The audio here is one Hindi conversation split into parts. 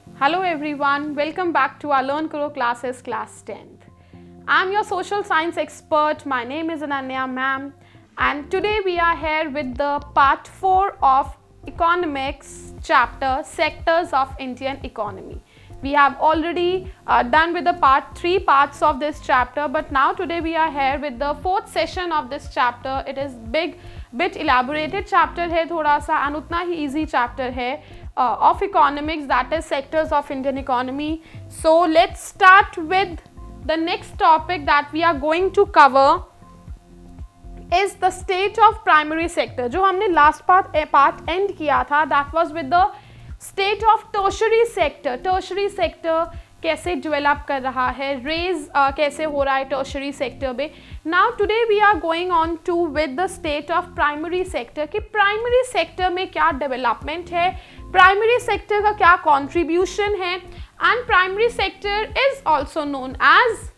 Hello everyone, welcome back to our Learn Karo classes, class 10th. I'm your social science expert. My name is Ananya ma'am, and today we are here with the part 4 of economics chapter sectors of Indian economy. We have already done with the part 3 parts of this chapter, but now today we are here with the 4th session of this chapter. It is bit elaborated chapter है थोड़ा सा, and उतना ही easy chapter है of economics, that is sectors of Indian economy. So let's start with the next topic that we are going to cover is the state of primary sector. जो हमने last part end किया था, that was with the state of tertiary sector. Tertiary sector कैसे डेवलप कर रहा है, रेज कैसे हो रहा है टर्शरी सेक्टर में. Now today we are going on to with the state of primary sector कि प्राइमरी सेक्टर में क्या डेवलपमेंट है, प्राइमरी सेक्टर का क्या कंट्रीब्यूशन है, and primary sector is also known as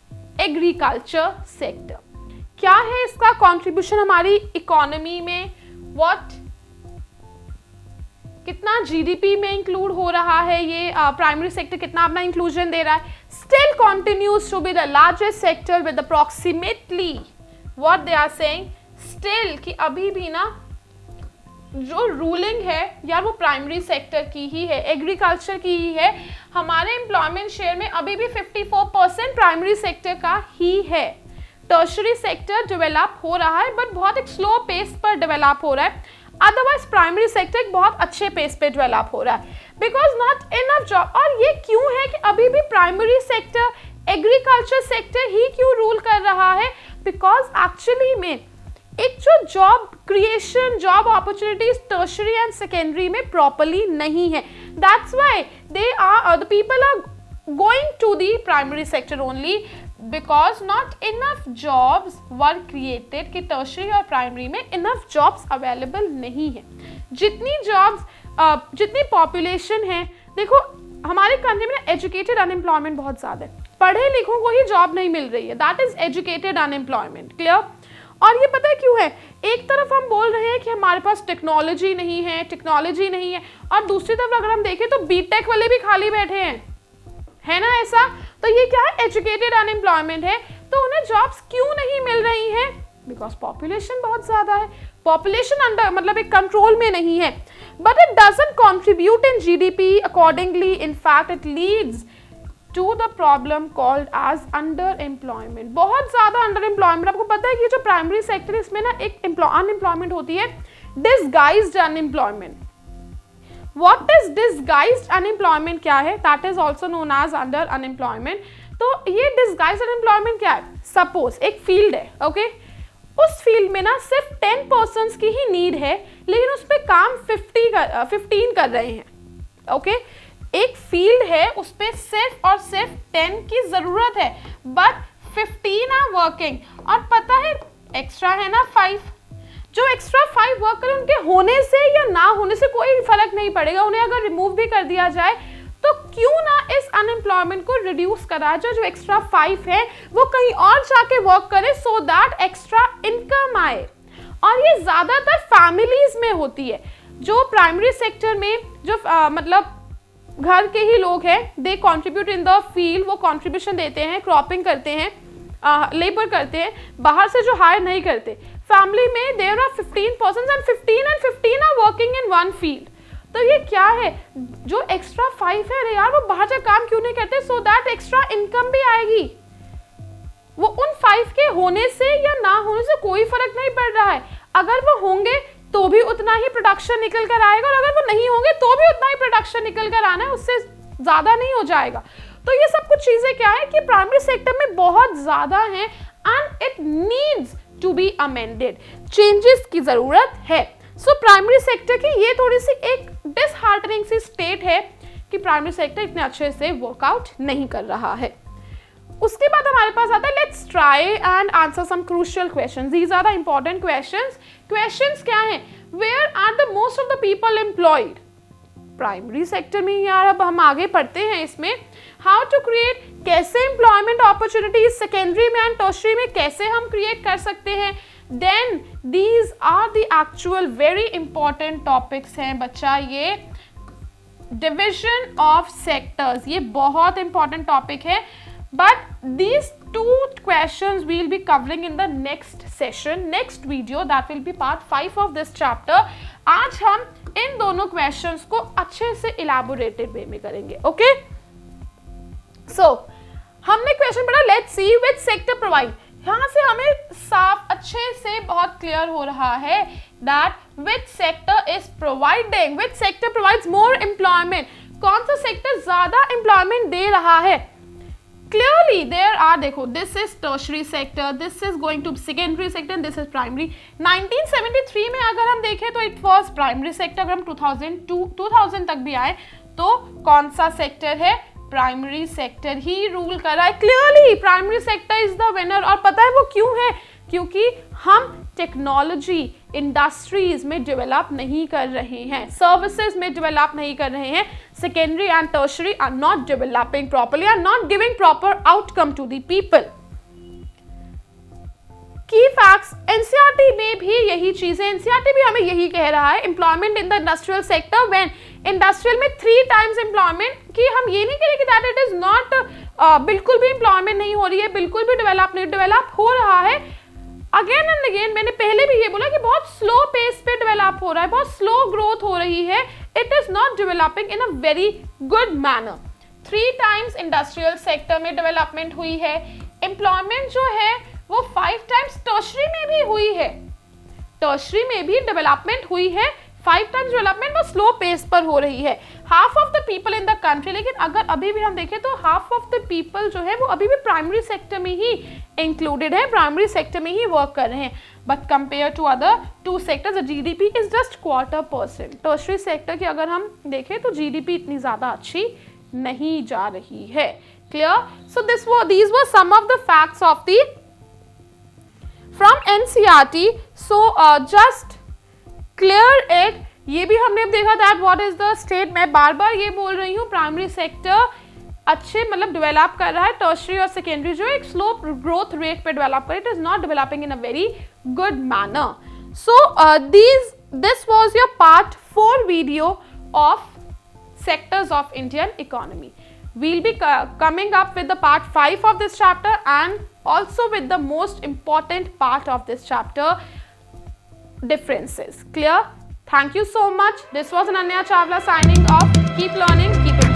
agriculture sector. क्या है इसका कंट्रीब्यूशन हमारी इकोनॉमी में, व्हाट कितना जीडीपी में इंक्लूड हो रहा है, ये प्राइमरी सेक्टर कितना अपना इंक्लूजन दे रहा है. Still continues to be the largest sector with approximately what they are saying, still कि अभी भी ना जो रूलिंग है यार वो प्राइमरी सेक्टर की ही है, एग्रीकल्चर की ही है. हमारे एम्प्लॉयमेंट शेयर में अभी भी 54% प्राइमरी सेक्टर का ही है. टर्शरी सेक्टर डेवलप हो रहा है बट बहुत एक स्लो पेस पर डेवलप हो रहा है. अदरवाइज प्राइमरी सेक्टर एक बहुत अच्छे पेस पे डेवलप हो रहा है बिकॉज नॉट इनफ जॉब. और ये क्यों है कि अभी भी प्राइमरी सेक्टर एग्रीकल्चर सेक्टर ही क्यों रूल कर रहा है, बिकॉज एक्चुअली में एक जो job creation, job opportunities tertiary and secondary में प्रॉपरली नहीं है. That's why the people are going to the primary sector only because not enough jobs were created कि टर्शरी और प्राइमरी में enough jobs available नहीं है. जितनी jobs जितनी population है, देखो हमारे कंट्री में एजुकेटेड अनएम्प्लॉयमेंट बहुत ज़्यादा है, पढ़े लिखों को ही जॉब नहीं मिल रही है, that is educated unemployment. Clear. और ये पता है क्यों है, एक तरफ हम बोल रहे हैं कि हमारे पास टेक्नोलॉजी नहीं है, और दूसरी तरफ अगर हम देखें तो बीटेक वाले भी खाली बैठे हैं, है ना ऐसा. तो ये क्या है, एजुकेटेड अनएम्प्लॉयमेंट है. तो उन्हें जॉब्स क्यों नहीं मिल रही हैं, बिकॉज पॉपुलेशन बहुत ज्यादा है, पॉपुलेशन अंडर मतलब एक कंट्रोल में नहीं है. But it doesn't contribute in GDP accordingly. In fact it leads to the problem called as under employment. बहुत ज्यादा अंडर एम्प्लॉयमेंट. आपको पता है कि जो प्राइमरी सेक्टर है इसमें ना एक अनएम्प्लॉयमेंट होती है, disguised unemployment. What is disguised unemployment क्या है, that is also known as under unemployment. तो ये disguised unemployment क्या है, सपोज एक फील्ड है, ओके उस फील्ड में ना सिर्फ 10% की ही नीड है लेकिन उस पर काम 15 कर रहे हैं. ओके एक फील्ड है उस पर सिर्फ और सिर्फ 10 की जरूरत है बट 15 आर वर्किंग. और पता है एक्स्ट्रा है ना 5, जो एक्स्ट्रा 5 वर्कर उनके होने से या ना होने से कोई फर्क नहीं पड़ेगा. उन्हें अगर रिमूव भी कर दिया जाए तो क्यों ना इस अनएम्प्लॉयमेंट को रिड्यूस करा जाए. जो एक्स्ट्रा 5 है वो कहीं और जाके वर्क करे सो दैट एक्स्ट्रा इनकम आए. और ये ज्यादातर फैमिलीज में होती है. जो प्राइमरी सेक्टर में जो मतलब घर के ही लोग हैं, दे कॉन्ट्रीब्यूट इन द फील्ड, वो कॉन्ट्रीब्यूशन देते हैं, क्रॉपिंग करते हैं, लेबर करते हैं, बाहर से जो हायर नहीं करते. फैमिली में there are 15% and 15 are working in one field. तो ये क्या है, जो एक्स्ट्रा 5 है, अरे यार वो बाहर से काम क्यों नहीं करते, सो दैट एक्स्ट्रा इनकम भी आएगी. वो उन 5 के होने से या ना होने से कोई फर्क नहीं पड़ रहा है. अगर वो होंगे तो भी उतना ही प्रोडक्शन निकल कर आएगा और अगर वो नहीं होंगे तो भी उतना ही प्रोडक्शन निकल कर आना है, उससे ज्यादा नहीं हो जाएगा. तो ये सब कुछ चीजें क्या है कि प्राइमरी सेक्टर में बहुत ज्यादा है and it needs to be amended. Changes की जरूरत है. सो प्राइमरी सेक्टर की ये थोड़ी सी एक डिसहार्टनिंग सी स्टेट है कि प्राइमरी सेक्टर इतने अच्छे से वर्कआउट नहीं कर रहा है. उसके बाद हमारे पास आता है let's try and answer some crucial questions. These are the important questions. Questions क्या हैं, where are the most of the people employed. Primary sector में यार अब हम आगे पढ़ते हैं इसमें. हाउ टू क्रिएट, कैसे एम्प्लॉयमेंट अपॉर्चुनिटीज सेकेंडरी में एंड टर्शरी में कैसे हम क्रिएट कर सकते हैं. Then these are the actual very important topics हैं बच्चा. ये डिविजन ऑफ सेक्टर्स, ये बहुत इंपॉर्टेंट टॉपिक है, but these two questions we'll be covering in the next session, next video, that will be part 5 of this chapter. आज हम इन दोनों questions को अच्छे से elaborated way में करेंगे. Okay, so हमने क्वेश्चन पढ़ा, let's see which sector provide. यहाँ से हमें साफ अच्छे से बहुत क्लियर हो रहा है that which sector is providing, which sector provides more employment, कौन सा सेक्टर ज्यादा एम्प्लॉयमेंट दे रहा है. Clearly there are, देखो, this is tertiary sector, this is going to secondary sector, and this is primary. 1973 में अगर हम देखें तो it was primary sector. अगर हम 2000 तक भी आए तो कौन सा सेक्टर है, प्राइमरी सेक्टर ही रूल कर रहा है. Clearly primary sector is the winner. और पता है वो क्यों है, क्योंकि हम टेक्नोलॉजी इंडस्ट्रीज में डेवलप नहीं कर रहे हैं, सर्विसेज में डेवलप नहीं कर रहे हैं. Secondary and tertiary are not developing properly, are not giving proper outcome to the people. Key facts, NCERT में भी यही चीज है, एनसीईआरटी भी हमें यही कह रहा है. Employment in the industrial sector, when industrial में 3 टाइम्स एम्प्लॉयमेंट, कि हम ये नहीं कह रहे कि दैट इट इज नॉट, बिल्कुल भी एम्प्लॉयमेंट नहीं हो रही है, बिल्कुल भी डेवलप नहीं, डेवलप हो रहा है. अगेन एंड अगेन मैंने पहले भी ये बोला कि बहुत स्लो पेस पे डेवलप हो रहा है, बहुत स्लो ग्रोथ हो रही है. It is not developing in a very good manner. 3 times industrial sector में डेवलपमेंट हुई है. एम्प्लॉयमेंट जो है वो 5 टाइम्स टर्शरी में भी हुई है, टर्शरी में भी डेवलपमेंट हुई है. 5 टाइम्स डेवलपमेंट वो स्लो पेस पर हो रही है. Half of the people in the country, लेकिन अगर अभी भी हम देखें तो हाफ ऑफ द पीपल जो है वो अभी भी प्राइमरी सेक्टर में ही इंक्लूडेड है, प्राइमरी सेक्टर में ही वर्क कर रहे हैं. But compare to other 2 sectors, GDP is just 0.25%. Tertiary sector की अगर हम देखें तो जीडीपी इतनी ज्यादा अच्छी नहीं जा रही है. Clear? So these were some of the facts of the from NCERT. So just clear it. ये भी हमने देखा that what is the state. मैं बार बार ये बोल रही हूँ, प्राइमरी सेक्टर अच्छे मतलब डेवलप कर रहा है, टर्शरी और सेकेंडरी जो एक स्लो ग्रोथ रेट पे डेवलप कर, it is not developing in a very good manner. So this was your part 4 video of sectors of Indian economy. We'll be coming up with the part 5 of this chapter and also with the most important part of this chapter, differences. Clear? Thank you so much. This was Ananya Chawla signing off. Keep learning, keep it